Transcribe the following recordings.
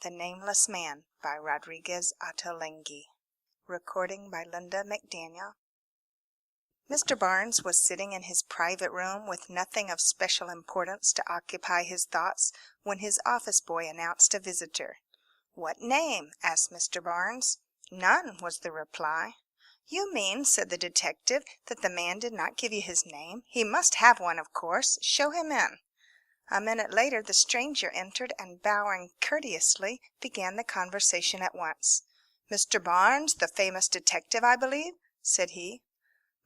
The Nameless Man by Rodrigues Ottolengui. Recording by McDaniel. Mr. Barnes was sitting in his private room with nothing of special importance to occupy his thoughts when his office boy announced a visitor. "What name?" asked Mr. Barnes. "None," was the reply. "You mean," said the detective, "that the man did not give you his name? He must have one, of course. Show him in." A minute later the stranger entered, and bowing courteously, began the conversation at once. "Mr. Barnes, the famous detective, I believe?" said he.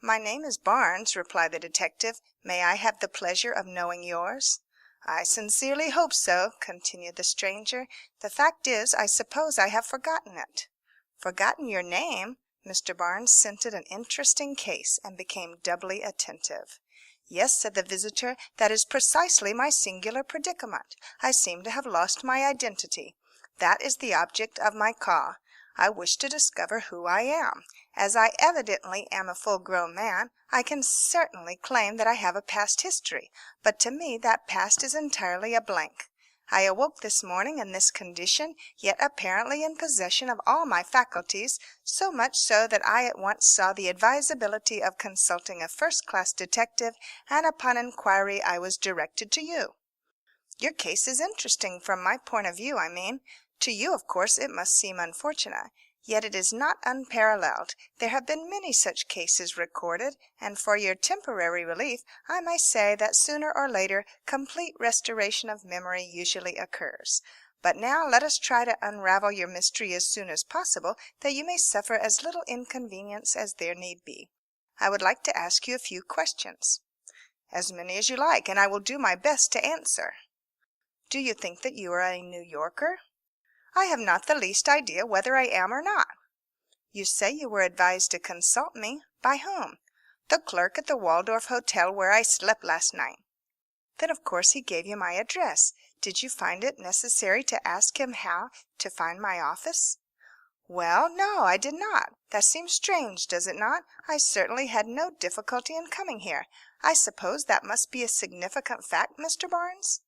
"My name is Barnes," replied the detective. "May I have the pleasure of knowing yours?" "I sincerely hope so," continued the stranger. "The fact is, I suppose I have forgotten it." "Forgotten your name?" Mr. Barnes scented an interesting case, and became doubly attentive. "Yes," said the visitor, "that is precisely my singular predicament. I seem to have lost my identity. That is the object of my call. I wish to discover who I am. As I evidently am a full-grown man, I can certainly claim that I have a past history, but to me that past is entirely a blank. I awoke this morning in this condition, yet apparently in possession of all my faculties, so much so that I at once saw the advisability of consulting a first-class detective, and upon inquiry I was directed to you. Your case is interesting from my point of view, I mean. To you, of course, it must seem unfortunate. Yet it is not unparalleled. There have been many such cases recorded, and for your temporary relief I may say that sooner or later complete restoration of memory usually occurs. But now let us try to unravel your mystery as soon as possible, that you may suffer as little inconvenience as there need be. I would like to ask you a few questions." "As many as you like, and I will do my best to answer." "Do you think that you are a New Yorker?" "I have not the least idea whether I am or not." "You say you were advised to consult me. By whom?" "The clerk at the Waldorf Hotel where I slept last night." "Then of course he gave you my address. Did you find it necessary to ask him how to find my office?" "Well, no, I did not. That seems strange, does it not? I certainly had no difficulty in coming here. I suppose that must be a significant fact, Mr. Barnes?"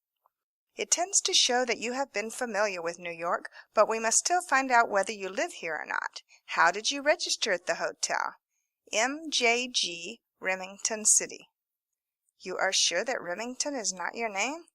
"It tends to show that you have been familiar with New York, but we must still find out whether you live here or not. How did you register at the hotel?" "M.J.G., Remington City." "You are sure that Remington is not your name?"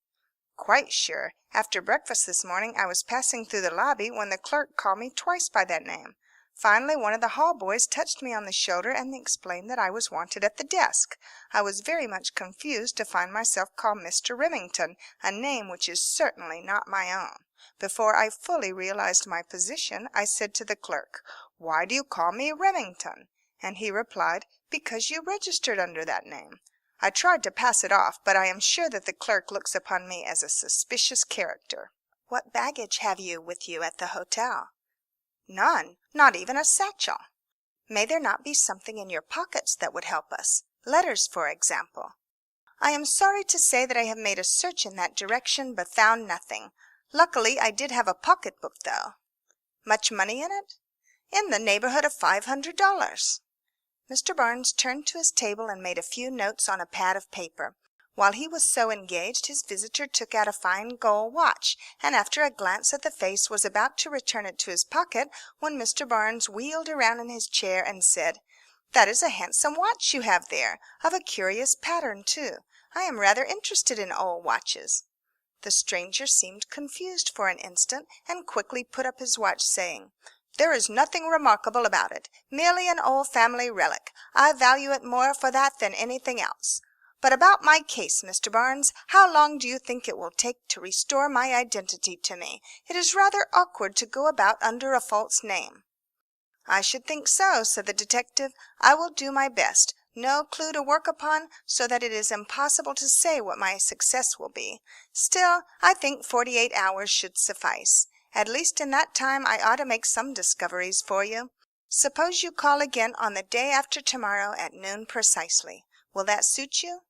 "Quite sure. After breakfast this morning I was passing through the lobby when the clerk called me twice by that name. Finally one of the hall boys touched me on the shoulder and explained that I was wanted at the desk. I was very much confused to find myself called Mr. Remington, a name which is certainly not my own. Before I fully realized my position, I said to the clerk, 'Why do you call me Remington?' And he replied, 'Because you registered under that name.' I tried to pass it off, but I am sure that the clerk looks upon me as a suspicious character." "What baggage have you with you at the hotel?" "None, not even a satchel." "May there not be something in your pockets that would help us? Letters, for example?" "I am sorry to say that I have made a search in that direction, but found nothing. Luckily I did have a pocketbook, though." "Much money in it?" "In the neighborhood of $500." Mr. Barnes turned to his table and made a few notes on a pad of paper. While he was so engaged, his visitor took out a fine gold watch, and after a glance at the face was about to return it to his pocket, when Mr. Barnes wheeled around in his chair and said, "That is a handsome watch you have there, of a curious pattern, too. I am rather interested in old watches." The stranger seemed confused for an instant, and quickly put up his watch, saying, "There is nothing remarkable about it, merely an old family relic. I value it more for that than anything else. But about my case, Mr. Barnes, how long do you think it will take to restore my identity to me? It is rather awkward to go about under a false name." "I should think so," said the detective. "I will do my best. No clue to work upon, so that it is impossible to say what my success will be. Still, I think 48 hours should suffice. At least in that time I ought to make some discoveries for you. Suppose you call again on the day after tomorrow at noon precisely. Will that suit you?"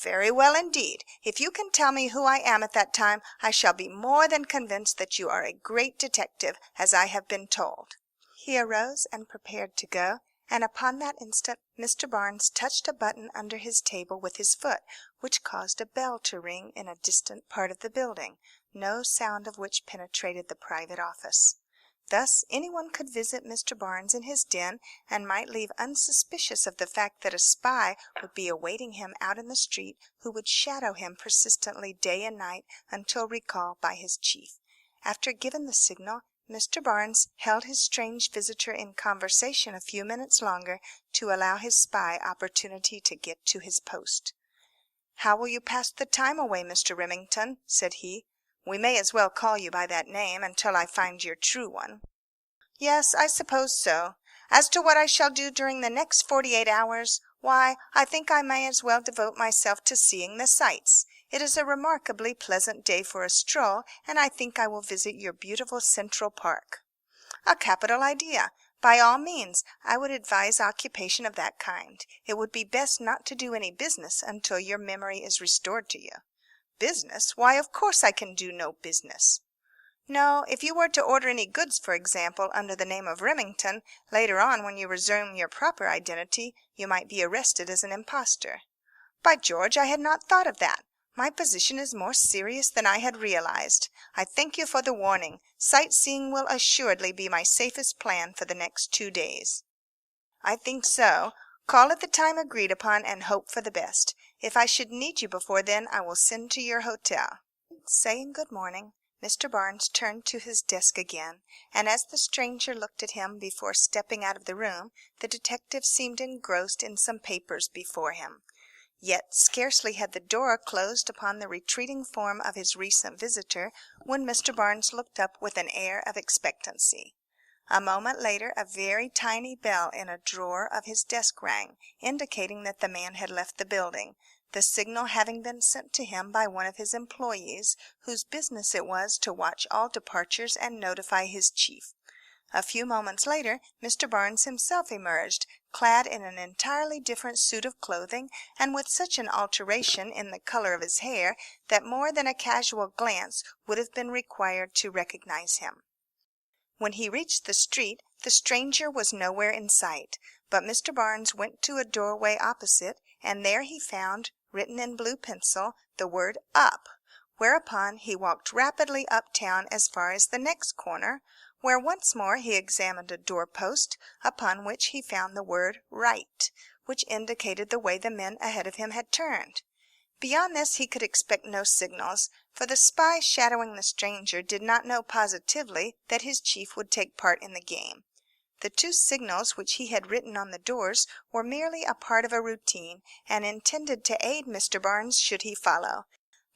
"Very well indeed. If you can tell me who I am at that time, I shall be more than convinced that you are a great detective, as I have been told." He arose and prepared to go, and upon that instant Mr. Barnes touched a button under his table with his foot, which caused a bell to ring in a distant part of the building. no sound of which penetrated the private office. Thus anyone could visit Mr. Barnes in his den, and might leave unsuspicious of the fact that a spy would be awaiting him out in the street, who would shadow him persistently day and night until recalled by his chief. After giving the signal, Mr. Barnes held his strange visitor in conversation a few minutes longer, to allow his spy opportunity to get to his post. "How will you pass the time away, Mr. Remington?" said he. "We may as well call you by that name until I find your true one." "Yes, I suppose so. As to what I shall do during the next 48 hours, why, I think I may as well devote myself to seeing the sights. It is a remarkably pleasant day for a stroll, and I think I will visit your beautiful Central Park." "A capital idea. By all means, I would advise occupation of that kind. It would be best not to do any business until your memory is restored to you." "Business? Why, of course I can do no business." "No, if you were to order any goods, for example, under the name of Remington, later on, when you resume your proper identity, you might be arrested as an impostor." "By George, I had not thought of that. My position is more serious than I had realized. I thank you for the warning. Sightseeing will assuredly be my safest plan for the next 2 days." "I think so. Call at the time agreed upon, and hope for the best. If I should need you before then, I will send to your hotel." Saying good morning, Mr. Barnes turned to his desk again, and as the stranger looked at him before stepping out of the room, the detective seemed engrossed in some papers before him. Yet scarcely had the door closed upon the retreating form of his recent visitor, when Mr. Barnes looked up with an air of expectancy. A moment later a very tiny bell in a drawer of his desk rang, indicating that the man had left the building, the signal having been sent to him by one of his employees, whose business it was to watch all departures and notify his chief. A few moments later Mr. Barnes himself emerged, clad in an entirely different suit of clothing, and with such an alteration in the color of his hair that more than a casual glance would have been required to recognize him. When he reached the street, the stranger was nowhere in sight, but Mr. Barnes went to a doorway opposite, and there he found, written in blue pencil, the word "Up," whereupon he walked rapidly uptown as far as the next corner, where once more he examined a door-post, upon which he found the word "Right," which indicated the way the men ahead of him had turned. Beyond this he could expect no signals, for the spy shadowing the stranger did not know positively that his chief would take part in the game. The 2 signals which he had written on the doors were merely a part of a routine, and intended to aid Mr. Barnes should he follow.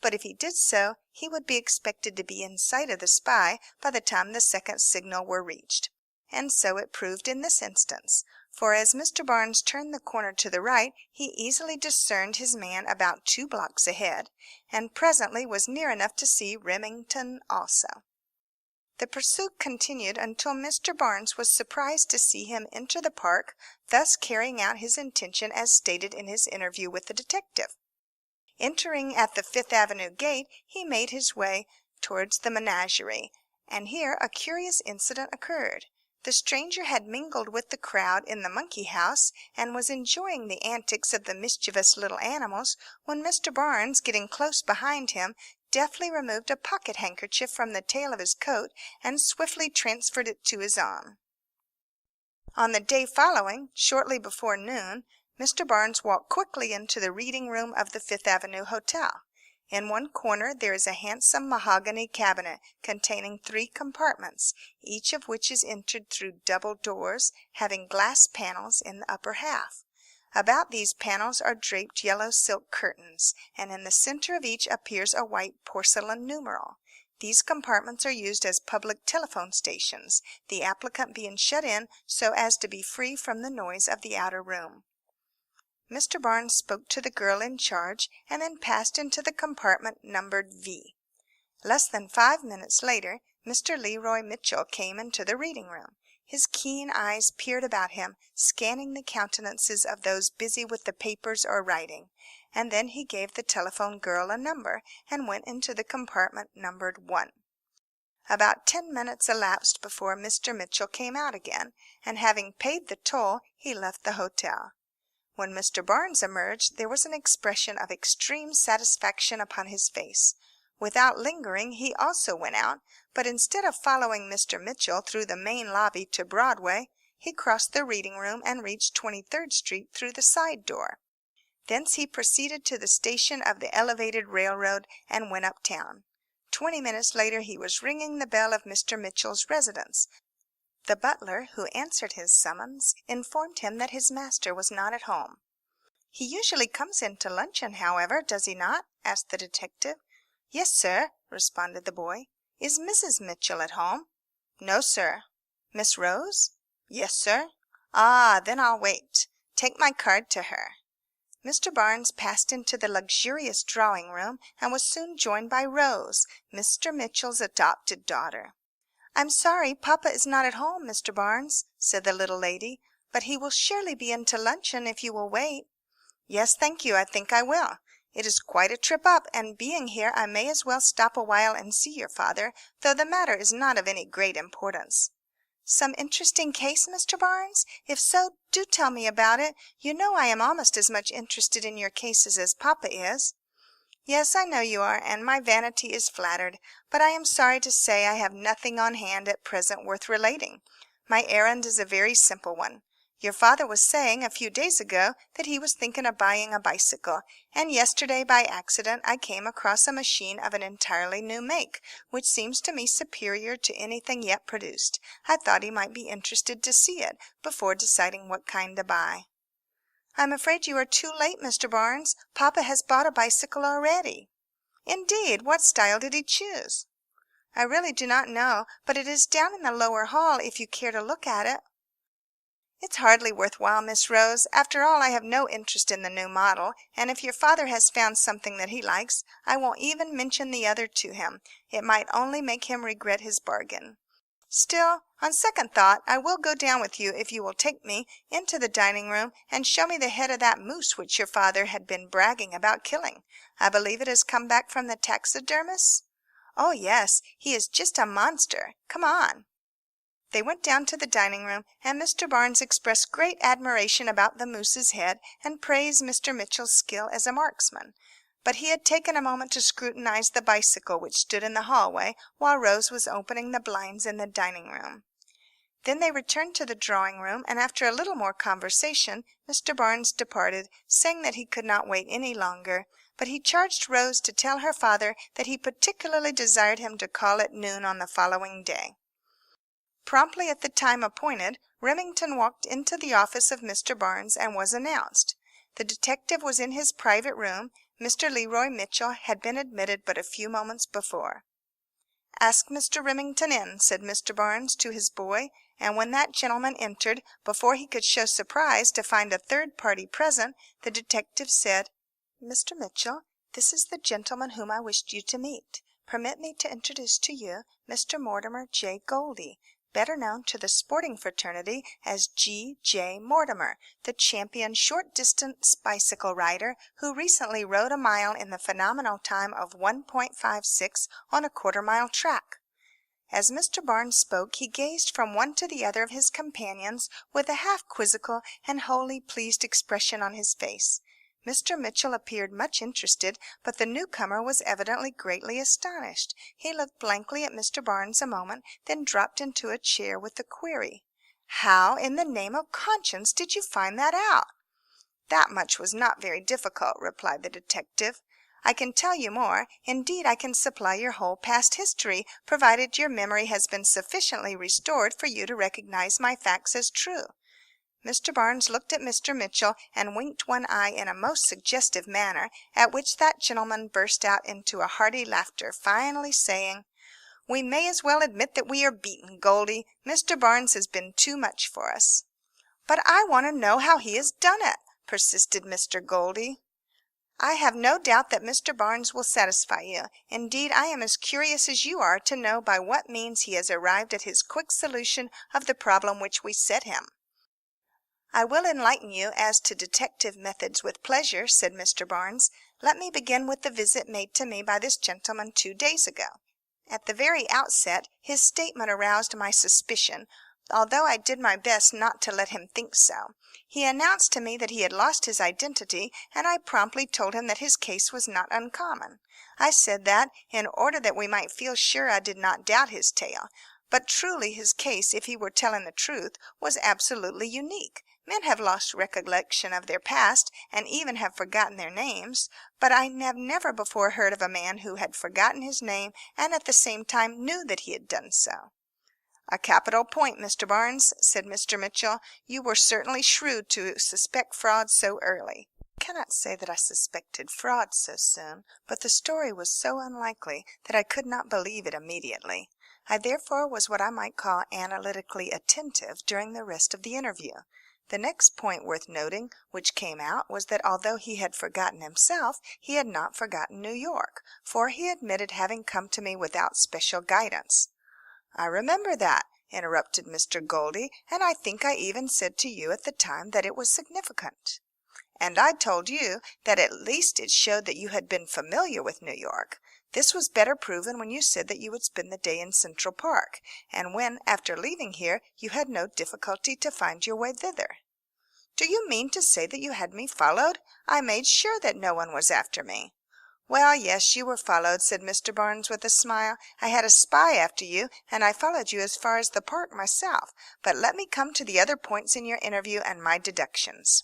But if he did so, he would be expected to be in sight of the spy by the time the second signal were reached. And so it proved in this instance, for as Mr. Barnes turned the corner to the right, he easily discerned his man about 2 blocks ahead, and presently was near enough to see Remington also. The pursuit continued until Mr. Barnes was surprised to see him enter the park, thus carrying out his intention as stated in his interview with the detective. Entering at the Fifth Avenue gate, he made his way towards the menagerie, and here a curious incident occurred. The stranger had mingled with the crowd in the monkey house, and was enjoying the antics of the mischievous little animals, when Mr. Barnes, getting close behind him, deftly removed a pocket-handkerchief from the tail of his coat, and swiftly transferred it to his arm. On the day following, shortly before noon, Mr. Barnes walked quickly into the reading-room of the Fifth Avenue Hotel. In one corner there is a handsome mahogany cabinet containing 3 compartments, each of which is entered through double doors, having glass panels in the upper half. About these panels are draped yellow silk curtains, and in the center of each appears a white porcelain numeral. These compartments are used as public telephone stations, the applicant being shut in so as to be free from the noise of the outer room. Mr. Barnes spoke to the girl in charge, and then passed into the compartment numbered V. Less than 5 minutes later, Mr. Leroy Mitchell came into the reading-room. His keen eyes peered about him, scanning the countenances of those busy with the papers or writing, and then he gave the telephone girl a number, and went into the compartment numbered 1. About 10 minutes elapsed before Mr. Mitchell came out again, and having paid the toll, he left the hotel. When Mr. Barnes emerged, there was an expression of extreme satisfaction upon his face. Without lingering, he also went out, but instead of following Mr. Mitchell through the main lobby to Broadway, he crossed the reading room and reached 23rd Street through the side door. Thence he proceeded to the station of the elevated railroad and went uptown. 20 minutes later he was ringing the bell of Mr. Mitchell's residence. The butler, who answered his summons, informed him that his master was not at home. "He usually comes in to luncheon, however, does he not?" asked the detective. "Yes, sir," responded the boy. "Is Mrs. Mitchell at home?" "No, sir." "Miss Rose?" "Yes, sir." "Ah, then I'll wait. Take my card to her." Mr. Barnes passed into the luxurious drawing room, and was soon joined by Rose, Mr. Mitchell's adopted daughter. "I'm sorry papa is not at home, Mr. Barnes," said the little lady, "but he will surely be in to luncheon if you will wait." "Yes, thank you, I think I will. It is quite a trip up, and being here I may as well stop a while and see your father, though the matter is not of any great importance." "Some interesting case, Mr. Barnes? If so, do tell me about it. You know I am almost as much interested in your cases as papa is." "Yes, I know you are, and my vanity is flattered, but I am sorry to say I have nothing on hand at present worth relating. My errand is a very simple one. Your father was saying, a few days ago, that he was thinking of buying a bicycle, and yesterday, by accident, I came across a machine of an entirely new make, which seems to me superior to anything yet produced. I thought he might be interested to see it, before deciding what kind to buy." "I'm afraid you are too late, Mr. Barnes. Papa has bought a bicycle already." "Indeed! What style did he choose?" "I really do not know, but it is down in the lower hall, if you care to look at it." "It's hardly worth while, Miss Rose. After all, I have no interest in the new model, and if your father has found something that he likes, I won't even mention the other to him. It might only make him regret his bargain. Still, on second thought, I will go down with you, if you will take me into the dining room and show me the head of that moose which your father had been bragging about killing. I believe it has come back from the taxidermist?" "Oh, yes, he is just a monster. Come on." They went down to the dining room, and Mr. Barnes expressed great admiration about the moose's head, and praised Mr. Mitchell's skill as a marksman. But he had taken a moment to scrutinize the bicycle which stood in the hallway, while Rose was opening the blinds in the dining room. Then they returned to the drawing room, and after a little more conversation, Mr. Barnes departed, saying that he could not wait any longer, but he charged Rose to tell her father that he particularly desired him to call at noon on the following day. Promptly at the time appointed, Remington walked into the office of Mr. Barnes and was announced. The detective was in his private room. Mr. Leroy Mitchell had been admitted but a few moments before. "Ask Mr. Remington in," said Mr. Barnes to his boy, and when that gentleman entered, before he could show surprise to find a third party present, the detective said, "Mr. Mitchell, this is the gentleman whom I wished you to meet. Permit me to introduce to you Mr. Mortimer J. Goldie, better known to the sporting fraternity as G. J. Mortimer, the champion short-distance bicycle rider who recently rode a mile in the phenomenal time of 1.56 on a quarter-mile track." As Mr. Barnes spoke, he gazed from one to the other of his companions with a half-quizzical and wholly pleased expression on his face. Mr. Mitchell appeared much interested, but the newcomer was evidently greatly astonished. He looked blankly at Mr. Barnes a moment, then dropped into a chair with the query, "How, in the name of conscience, did you find that out?" "That much was not very difficult," replied the detective. "I can tell you more. Indeed, I can supply your whole past history, provided your memory has been sufficiently restored for you to recognize my facts as true." Mr. Barnes looked at Mr. Mitchell, and winked one eye in a most suggestive manner, at which that gentleman burst out into a hearty laughter, finally saying, "We may as well admit that we are beaten, Goldie. Mr. Barnes has been too much for us." "But I want to know how he has done it," persisted Mr. Goldie. "I have no doubt that Mr. Barnes will satisfy you. Indeed, I am as curious as you are to know by what means he has arrived at his quick solution of the problem which we set him." "I will enlighten you as to detective methods with pleasure," said Mr. Barnes. "Let me begin with the visit made to me by this gentleman 2 days ago. At the very outset, his statement aroused my suspicion, although I did my best not to let him think so. He announced to me that he had lost his identity, and I promptly told him that his case was not uncommon. I said that, in order that we might feel sure I did not doubt his tale. But truly his case, if he were telling the truth, was absolutely unique. Men have lost recollection of their past, and even have forgotten their names, but I have never before heard of a man who had forgotten his name and at the same time knew that he had done so. "A capital point, Mr. Barnes," said Mr. Mitchell. "You were certainly shrewd to suspect fraud so early." I cannot say that I suspected fraud so soon, but the story was so unlikely that I could not believe it immediately. I therefore was what I might call analytically attentive during the rest of the interview. The next point worth noting which came out was that although he had forgotten himself, he had not forgotten New York, for he admitted having come to me without special guidance. "I remember that," interrupted Mr. Goldie, "and I think I even said to you at the time that it was significant." "And I told you that at least it showed that you had been familiar with New York. This was better proven when you said that you would spend the day in Central Park, and when, after leaving here, you had no difficulty to find your way thither." "Do you mean to say that you had me followed? I made sure that no one was after me." "Well, yes, you were followed," said Mr. Barnes with a smile. "I had a spy after you, and I followed you as far as the park myself. But let me come to the other points in your interview and my deductions.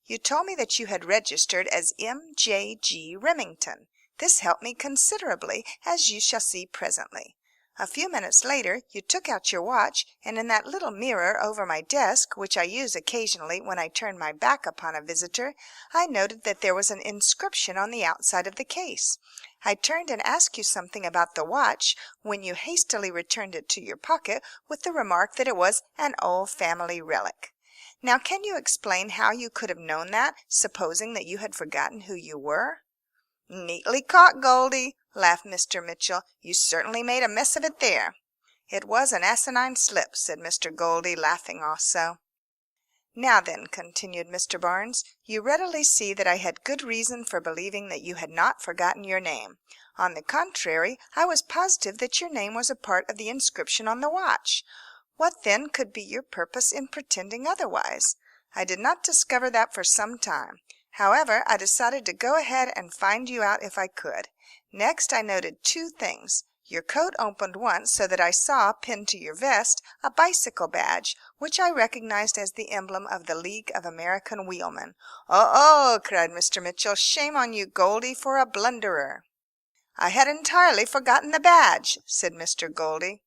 You told me that you had registered as M.J.G. Remington. This helped me considerably, as you shall see presently. A few minutes later you took out your watch, and in that little mirror over my desk, which I use occasionally when I turn my back upon a visitor, I noted that there was an inscription on the outside of the case. I turned and asked you something about the watch, when you hastily returned it to your pocket with the remark that it was an old family relic. Now can you explain how you could have known that, supposing that you had forgotten who you were?" "Neatly caught, Goldie," laughed Mr. Mitchell. "You certainly made a mess of it there." "It was an asinine slip," said Mr. Goldie, laughing also. "Now then," continued Mr. Barnes, "you readily see that I had good reason for believing that you had not forgotten your name. On the contrary, I was positive that your name was a part of the inscription on the watch. What then could be your purpose in pretending otherwise? I did not discover that for some time. However, I decided to go ahead and find you out if I could. Next I noted two things. Your coat opened once, so that I saw, pinned to your vest, a bicycle badge, which I recognized as the emblem of the League of American Wheelmen." "Oh!" cried Mr. Mitchell. "Shame on you, Goldie, for a blunderer." "I had entirely forgotten the badge," said Mr. Goldie.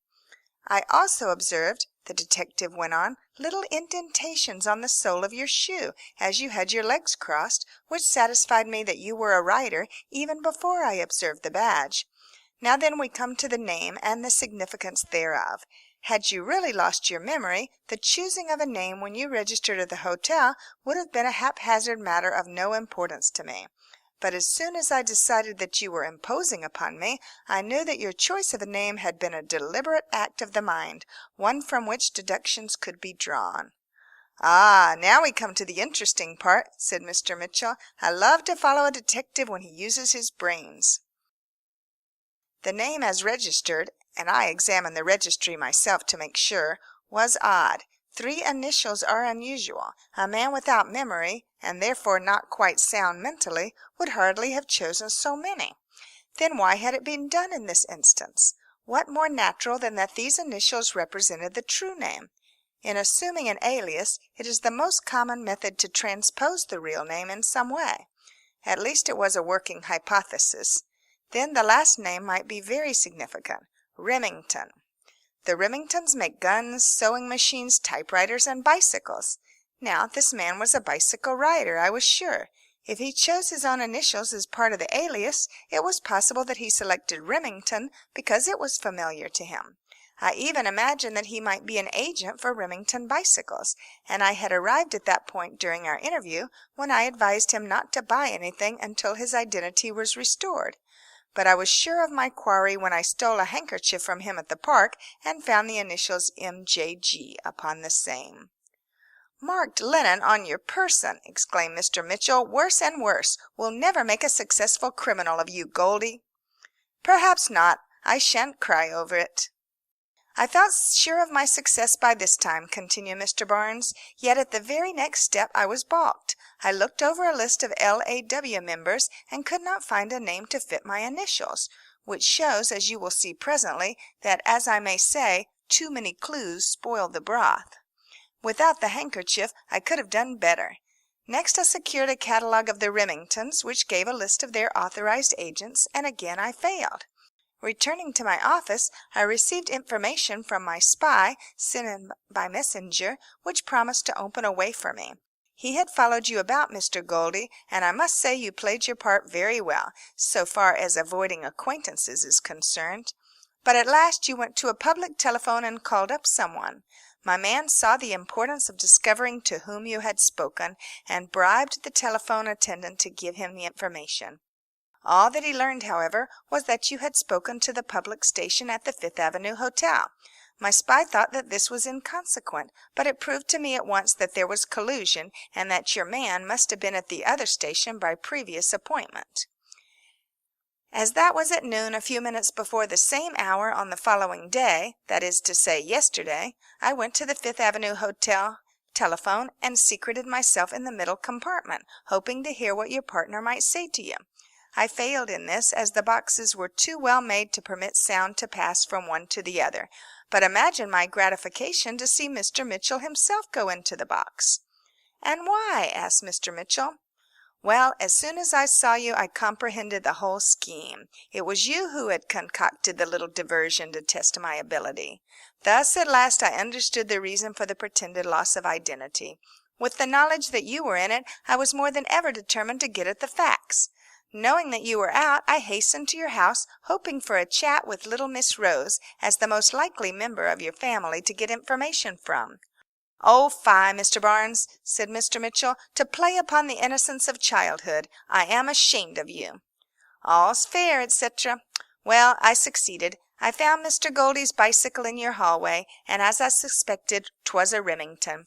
"I also observed," the detective went on, "little indentations on the sole of your shoe, as you had your legs crossed, which satisfied me that you were a rider even before I observed the badge. Now then we come to the name and the significance thereof. Had you really lost your memory, the choosing of a name when you registered at the hotel would have been a haphazard matter of no importance to me. But as soon as I decided that you were imposing upon me, I knew that your choice of a name had been a deliberate act of the mind, one from which deductions could be drawn." "Ah, now we come to the interesting part," said Mr. Mitchell. "I love to follow a detective when he uses his brains." "The name as registered, and I examined the registry myself to make sure, was odd. 3 initials are unusual. A man without memory, and therefore not quite sound mentally, would hardly have chosen so many. Then why had it been done in this instance? What more natural than that these initials represented the true name? In assuming an alias, it is the most common method to transpose the real name in some way. At least it was a working hypothesis. Then the last name might be very significant. Remington. The Remingtons make guns, sewing machines, typewriters, and bicycles. Now, this man was a bicycle rider, I was sure. If he chose his own initials as part of the alias, it was possible that he selected Remington because it was familiar to him. I even imagined that he might be an agent for Remington bicycles, and I had arrived at that point during our interview, when I advised him not to buy anything until his identity was restored. But I was sure of my quarry when I stole a handkerchief from him at the park and found the initials M.J.G. upon the same." "Marked linen on your person!" exclaimed Mr. Mitchell. "Worse and worse. We'll never make a successful criminal of you, Goldie." "Perhaps not. I shan't cry over it." I felt sure of my success by this time," continued Mr. Barnes, "yet at the very next step I was balked. I looked over a list of L.A.W. members, and could not find a name to fit my initials, which shows, as you will see presently, that, as I may say, too many clues spoil the broth. Without the handkerchief I could have done better. Next I secured a catalogue of the Remingtons, which gave a list of their authorized agents, and again I failed. Returning to my office, I received information from my spy, sent in by messenger, which promised to open a way for me. He had followed you about, Mr. Goldie, and I must say you played your part very well, so far as avoiding acquaintances is concerned. But at last you went to a public telephone and called up someone. My man saw the importance of discovering to whom you had spoken, and bribed the telephone attendant to give him the information. All that he learned, however, was that you had spoken to the public station at the Fifth Avenue Hotel. My spy thought that this was inconsequent, but it proved to me at once that there was collusion, and that your man must have been at the other station by previous appointment. As that was at noon, a few minutes before the same hour on the following day, that is to say, yesterday, I went to the Fifth Avenue Hotel telephone and secreted myself in the middle compartment, hoping to hear what your partner might say to you. I failed in this, as the boxes were too well made to permit sound to pass from one to the other, but imagine my gratification to see Mr. Mitchell himself go into the box. "And why?" asked Mr. Mitchell. "Well, as soon as I saw you, I comprehended the whole scheme. It was you who had concocted the little diversion to test my ability. Thus, at last, I understood the reason for the pretended loss of identity. With the knowledge that you were in it, I was more than ever determined to get at the facts. Knowing that you were out, I hastened to your house, hoping for a chat with little Miss Rose, as the most likely member of your family to get information from." "Oh, fie, Mr. Barnes," said Mr. Mitchell, "to play upon the innocence of childhood. I am ashamed of you." "All's fair, etc. Well, I succeeded. I found Mr. Goldie's bicycle in your hallway, and as I suspected, 'twas a Remington.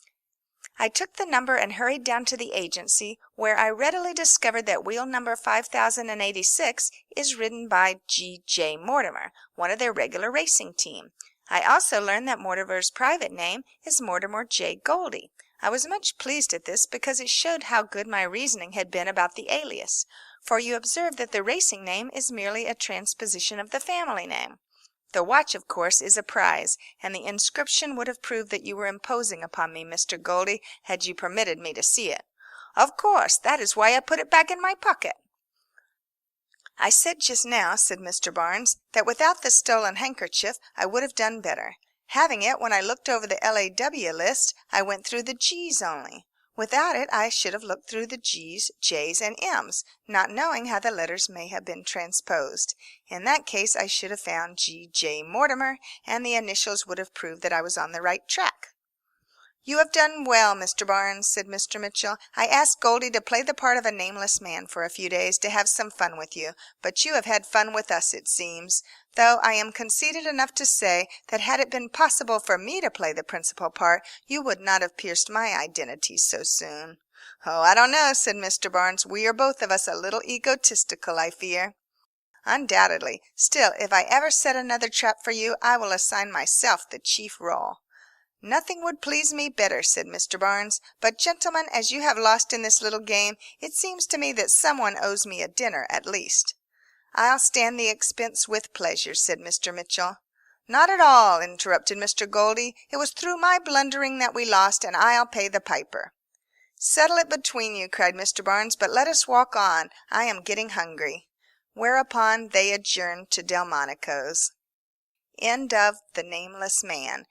I took the number and hurried down to the agency, where I readily discovered that wheel number 5086 is ridden by G.J. Mortimer, one of their regular racing team. I also learned that Mortimer's private name is Mortimer J. Goldie. I was much pleased at this, because it showed how good my reasoning had been about the alias, for you observe that the racing name is merely a transposition of the family name. The watch, of course, is a prize, and the inscription would have proved that you were imposing upon me, Mr. Goldie, had you permitted me to see it." "Of course, that is why I put it back in my pocket." "I said just now," said Mr. Barnes, "that without the stolen handkerchief I would have done better. Having it, when I looked over the L.A.W. list, I went through the G's only. Without it, I should have looked through the G's, J's, and M's, not knowing how the letters may have been transposed. In that case I should have found G.J. Mortimer, and the initials would have proved that I was on the right track." "You have done well, Mr. Barnes," said Mr. Mitchell. "I asked Goldie to play the part of a nameless man for a few days, to have some fun with you, but you have had fun with us, it seems, though I am conceited enough to say that had it been possible for me to play the principal part, you would not have pierced my identity so soon." "Oh, I don't know," said Mr. Barnes. "We are both of us a little egotistical, I fear." "Undoubtedly. Still, if I ever set another trap for you, I will assign myself the chief role." "Nothing would please me better," said Mr. Barnes. "But, gentlemen, as you have lost in this little game, it seems to me that someone owes me a dinner at least." "I'll stand the expense with pleasure," said Mr. Mitchell. "Not at all," interrupted Mr. Goldie. "It was through my blundering that we lost, and I'll pay the piper." "Settle it between you," cried Mr. Barnes. "But let us walk on. I am getting hungry." Whereupon they adjourned to Delmonico's. End of The Nameless Man.